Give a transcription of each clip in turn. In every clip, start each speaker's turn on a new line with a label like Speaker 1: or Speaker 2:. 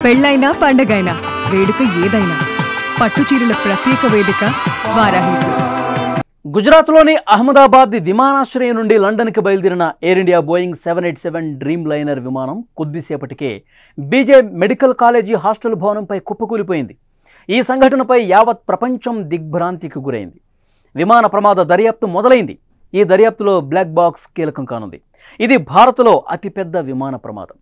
Speaker 1: పెళ్ళైనా పండగైనా వేడుక ఏదైనా పట్టుచీరల ప్రత్యేక వేదిక వారాహి సిల్క్స్.
Speaker 2: గుజరాత్లోని అహ్మదాబాద్ విమానాశ్రయం నుండి లండన్కి బయలుదేరిన air India Boeing 787 dream liner విమానం కొద్దిసేపటికే బీజే మెడికల్ కాలేజీ హాస్టల్ భవనంపై కుప్పకూలిపోయింది. ఈ సంఘటనపై యావత్ ప్రపంచం దిగ్భ్రాంతికి గురైంది. విమాన ప్రమాద దర్యాప్తు మొదలైంది. ఈ దర్యాప్తులో బ్లాక్ బాక్స్ కీలకం కానుంది. ఇది భారత్లో అతిపెద్ద విమాన ప్రమాదం.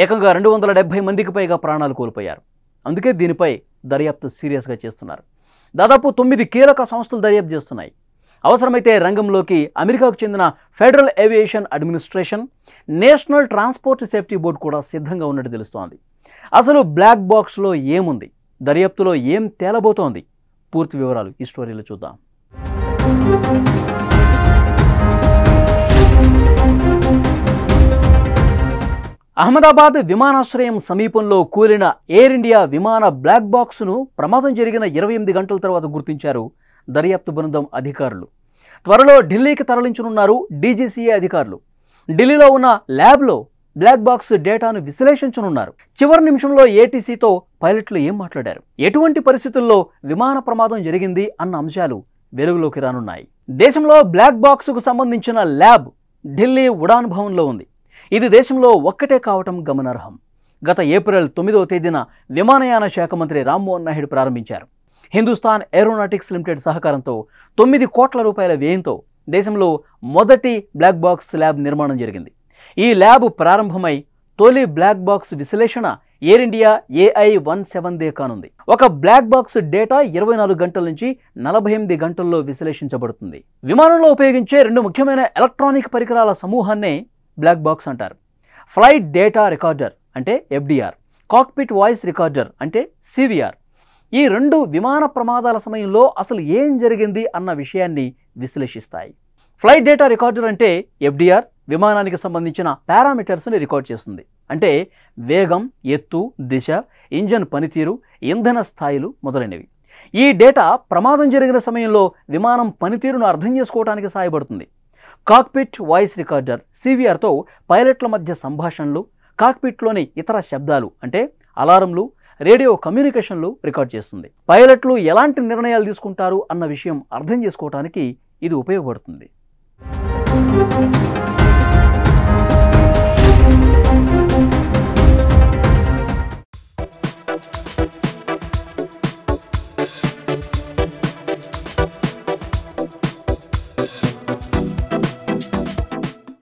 Speaker 2: ఏకంగా 270 మందికి పైగా ప్రాణాలు కోల్పోయారు. అందుకే దీనిపై దర్యాప్తు సీరియస్గా చేస్తున్నారు. దాదాపు 9 కీలక సంస్థలు దర్యాప్తు చేస్తున్నాయి. అవసరమైతే రంగంలోకి అమెరికాకు చెందిన federal aviation administration, national transport safety board కూడా సిద్ధంగా ఉన్నట్టు తెలుస్తోంది. అసలు బ్లాక్ బాక్స్లో ఏముంది, దర్యాప్తులో ఏం తేలబోతోంది, పూర్తి వివరాలు ఈ స్టోరీలో చూద్దాం. అహ్మదాబాద్ విమానాశ్రయం సమీపంలో కూలిన ఎయిర్ ఇండియా విమాన బ్లాక్ బాక్స్ను ప్రమాదం జరిగిన 28 గంటల తర్వాత గుర్తించారు దర్యాప్తు బృందం అధికారులు. త్వరలో ఢిల్లీకి తరలించనున్నారు డీజీసీఏ అధికారులు. ఢిల్లీలో ఉన్న ల్యాబ్లో బ్లాక్ బాక్స్ డేటాను విశ్లేషించనున్నారు. చివరి నిమిషంలో ఏటీసీతో పైలట్లు ఏం మాట్లాడారు, ఎటువంటి పరిస్థితుల్లో విమాన ప్రమాదం జరిగింది అన్న అంశాలు వెలుగులోకి రానున్నాయి. దేశంలో బ్లాక్ బాక్స్కు సంబంధించిన ల్యాబ్ ఢిల్లీ ఉడాన్ భవన్లో ఉంది. ఇది దేశంలో ఒక్కటే కావటం గమనార్హం. గత ఏప్రిల్ 9వ తేదీన విమానయాన శాఖ మంత్రి రామ్మోహన్ నాయుడు ప్రారంభించారు. హిందుస్థాన్ ఏరోనాటిక్స్ లిమిటెడ్ సహకారంతో 9 కోట్ల రూపాయల వ్యయంతో దేశంలో మొదటి బ్లాక్ బాక్స్ ల్యాబ్ నిర్మాణం జరిగింది. ఈ ల్యాబ్ ప్రారంభమై తొలి బ్లాక్ బాక్స్ విశ్లేషణ ఎయిర్ ఇండియా AI-17 కానుంది. ఒక బ్లాక్ బాక్స్ డేటా 24 గంటల నుంచి 48 గంటల్లో విశ్లేషించబడుతుంది. విమానంలో ఉపయోగించే 2 ముఖ్యమైన ఎలక్ట్రానిక్ పరికరాల సమూహాన్నే బ్లాక్ బాక్స్ అంటారు. ఫ్లైట్ డేటా రికార్డర్ అంటే FDR, కాక్పిట్ వాయిస్ రికార్డర్ అంటే CVR. ఈ 2 విమాన ప్రమాదాల సమయంలో అసలు ఏం జరిగింది అన్న విషయాన్ని విశ్లేషిస్తాయి. ఫ్లైట్ డేటా రికార్డర్ అంటే FDR విమానానికి సంబంధించిన పారామీటర్స్ని రికార్డ్ చేస్తుంది. అంటే వేగం, ఎత్తు, దిశ, ఇంజన్ పనితీరు, ఇంధన స్థాయిలు మొదలైనవి. ఈ డేటా ప్రమాదం జరిగిన సమయంలో విమానం పనితీరును అర్థం చేసుకోవడానికి సహాయపడుతుంది. కాక్పిట్ వాయిస్ రికార్డర్ CVRతో పైలట్ల మధ్య సంభాషణలు, కాక్పిట్లోని ఇతర శబ్దాలు అంటే అలారంలు, రేడియో కమ్యూనికేషన్లు రికార్డ్ చేస్తుంది. పైలట్లు ఎలాంటి నిర్ణయాలు తీసుకుంటారు అన్న విషయం అర్థం చేసుకోవడానికి ఇది ఉపయోగపడుతుంది.